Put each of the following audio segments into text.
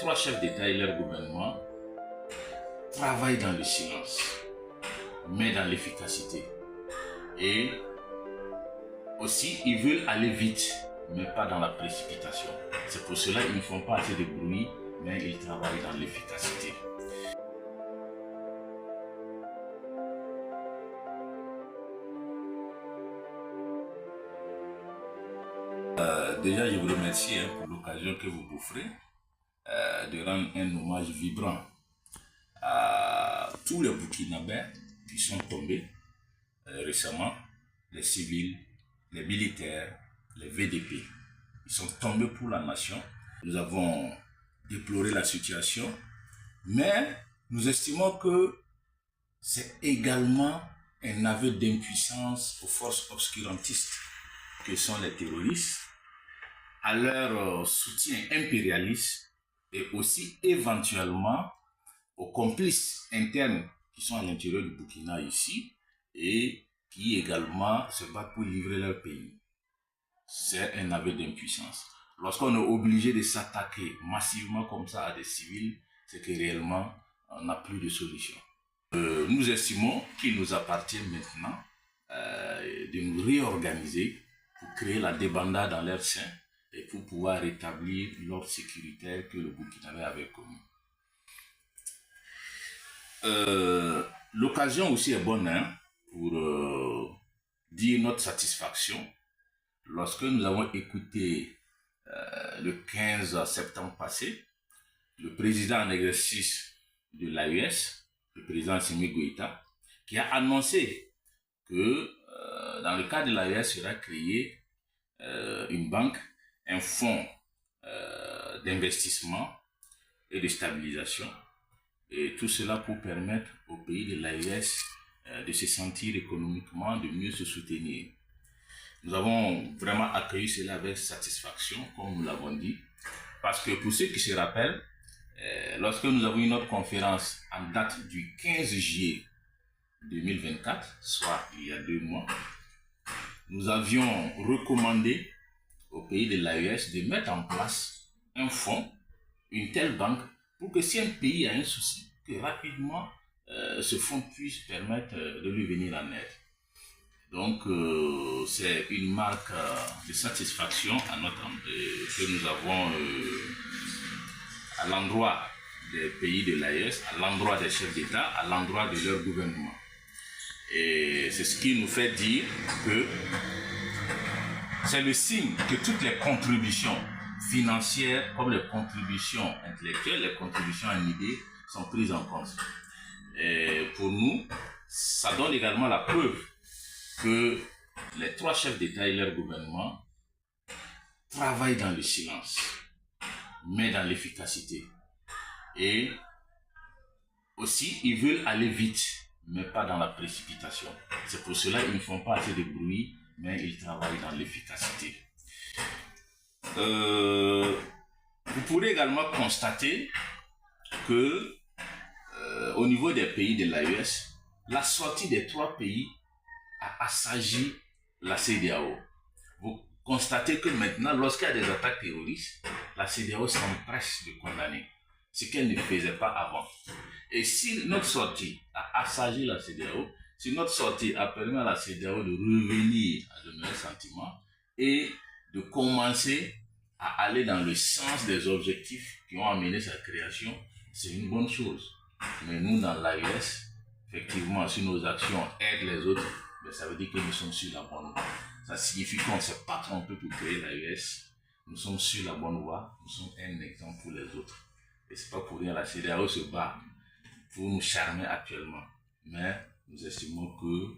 trois chefs d'État et leur gouvernement travaillent dans le silence, mais dans l'efficacité. Et aussi, ils veulent aller vite, mais pas dans la précipitation. C'est pour cela qu'ils ne font pas assez de bruit, mais ils travaillent dans l'efficacité. Déjà, je vous remercie pour l'occasion que vous m'offrez de rendre un hommage vibrant à tous les Burkinabés qui sont tombés récemment, les civils, les militaires, les VDP. Ils sont tombés pour la nation. Nous avons déploré la situation, mais nous estimons que c'est également un aveu d'impuissance aux forces obscurantistes que sont les terroristes, à leur soutien impérialiste et aussi éventuellement aux complices internes qui sont à l'intérieur du Burkina ici et qui également se battent pour livrer leur pays. C'est un aveu d'impuissance. Lorsqu'on est obligé de s'attaquer massivement comme ça à des civils, c'est que réellement on n'a plus de solution. Nous estimons qu'il nous appartient maintenant de nous réorganiser pour créer la débandade dans leur sein et pour pouvoir rétablir l'ordre sécuritaire que le Burkinabé avait connu. L'occasion aussi est bonne pour dire notre satisfaction lorsque nous avons écouté le 15 septembre passé le président en exercice de l'AES, le président Assimi Goïta, qui a annoncé que dans le cadre de l'AES sera créé une banque, un fonds d'investissement et de stabilisation, et tout cela pour permettre au pays de l'AES de se sentir économiquement, de mieux se soutenir. Nous avons vraiment accueilli cela avec satisfaction, comme nous l'avons dit, parce que pour ceux qui se rappellent, lorsque nous avons eu notre conférence en date du 15 juillet 2024, soit il y a 2 mois, nous avions recommandé au pays de l'AES de mettre en place un fonds, une telle banque, pour que si un pays a un souci, que rapidement ce fonds puisse permettre de lui venir en aide. Donc c'est une marque de satisfaction à que nous avons à l'endroit des pays de l'AES, à l'endroit des chefs d'État, à l'endroit de leur gouvernement. Et c'est ce qui nous fait dire que c'est le signe que toutes les contributions financières, comme les contributions intellectuelles, les contributions en idées, sont prises en compte. Et pour nous, ça donne également la preuve que les 3 chefs d'État et leur gouvernement travaillent dans le silence, mais dans l'efficacité. Et aussi, ils veulent aller vite, mais pas dans la précipitation. C'est pour cela qu'ils ne font pas assez de bruit, mais ils travaillent dans l'efficacité. Vous pourrez également constater que au niveau des pays de l'AES, la sortie des 3 pays a assagi la CEDEAO. Vous constatez que maintenant, lorsqu'il y a des attaques terroristes, la CEDEAO s'empresse de condamner, ce qu'elle ne faisait pas avant. Et si notre sortie a assagi la CEDEAO, si notre sortie a permis à la CEDEAO de revenir à de meilleurs sentiments et de commencer à aller dans le sens des objectifs qui ont amené sa création, c'est une bonne chose. Mais nous, dans l'AES, effectivement, si nos actions aident les autres, ben, ça veut dire que nous sommes sur la bonne voie. Ça signifie qu'on ne s'est pas trompé pour créer l'AES. Nous sommes sur la bonne voie. Nous sommes un exemple pour les autres. Et c'est pas pour rien, la CEDEAO se bat pour nous charmer actuellement. Mais nous estimons que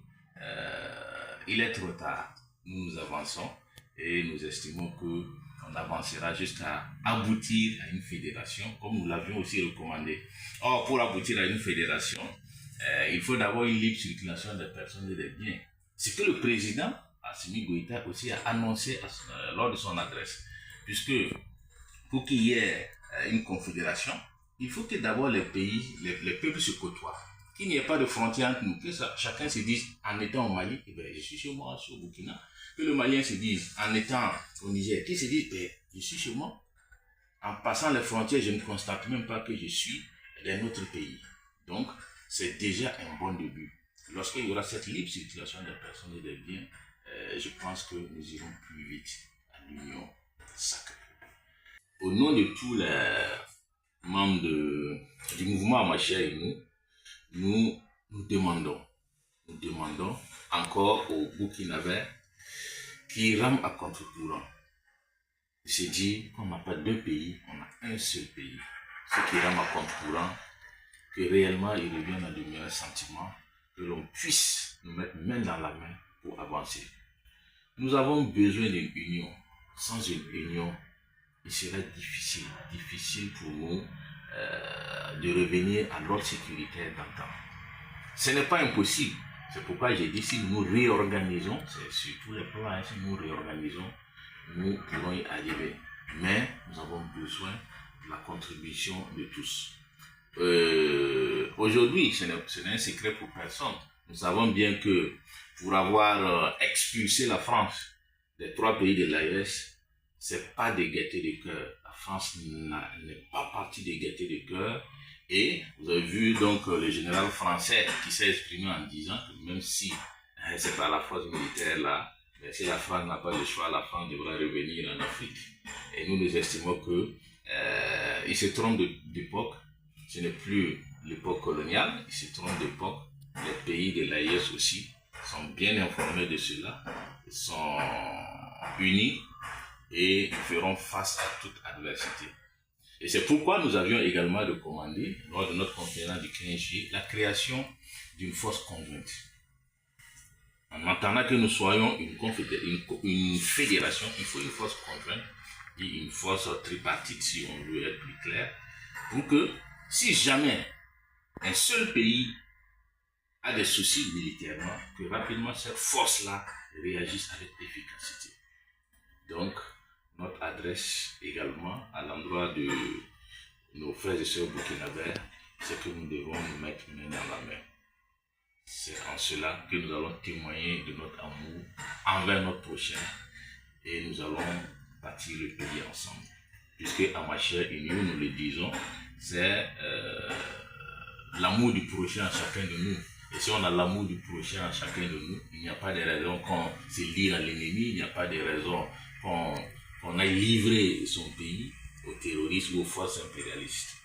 il est trop tard. Nous avançons et nous estimons que on avancera jusqu'à aboutir à une fédération, comme nous l'avions aussi recommandé. Or, pour aboutir à une fédération, il faut d'abord une libre circulation des personnes et des biens. Ce que le président Assimi Goïta aussi a annoncé lors de son adresse. Puisque pour qu'il y ait une confédération, il faut que d'abord les pays, les peuples se côtoient. Qu'il n'y ait pas de frontière entre nous, que chacun se dise en étant au Mali, eh ben, je suis chez moi, je suis au Burkina. Que le Malien se dise en étant au Niger, qu'il se dise, ben, je suis chez moi. en passant les frontières, je ne constate même pas que je suis d'un autre pays. Donc, c'est déjà un bon début. Lorsqu'il y aura cette libre circulation des personnes et des biens, je pense que nous irons plus vite à l'union sacrée. Au nom de tous les membres du mouvement Amacher et nous demandons encore aux Burkinabés qui rament à contre-courant. C'est dit qu'on n'a pas deux pays, on a un seul pays. Ceux qui rament à contre-courant, que réellement ils reviennent à de meilleurs sentiments, que l'on puisse nous mettre main dans la main pour avancer. Nous avons besoin d'une union. Sans une union, il sera difficile pour nous de revenir à l'ordre sécuritaire d'antan. Ce n'est pas impossible. C'est pourquoi j'ai dit si nous réorganisons, c'est sur tous les plans, si nous réorganisons, nous pourrons y arriver. Mais nous avons besoin de la contribution de tous. Aujourd'hui, ce n'est un secret pour personne. Nous savons bien que pour avoir expulsé la France des 3 pays de l'AES, c'est pas de gaieté de cœur. La France n'est pas partie de gaieté de cœur. Et vous avez vu donc le général français qui s'est exprimé en disant que même si c'est pas la force militaire là, mais si la France n'a pas le choix, la France devra revenir en Afrique. Et nous estimons que il se trompe d'époque. Ce n'est plus l'époque coloniale, il se trompe d'époque. Les pays de l'AES aussi sont bien informés de cela, sont unis et feront face à toute adversité. Et c'est pourquoi nous avions également recommandé, lors de notre conférence du 15 juillet, la création d'une force conjointe. En attendant que nous soyons une fédération, il faut une force conjointe et une force tripartite, si on veut être plus clair, pour que si jamais un seul pays a des soucis militairement, que rapidement cette force-là réagisse avec efficacité. Donc, notre adresse également à l'endroit de nos frères et sœurs burkinabés, c'est que nous devons nous mettre main dans la main. C'est en cela que nous allons témoigner de notre amour envers notre prochain et nous allons bâtir le pays ensemble. Puisque Amacher et nous le disons, c'est l'amour du prochain en chacun de nous. Et si on a l'amour du prochain en chacun de nous, il n'y a pas de raison qu'on se livre à l'ennemi, il n'y a pas de raison qu'on aille livrer son pays aux terroristes ou aux forces impérialistes.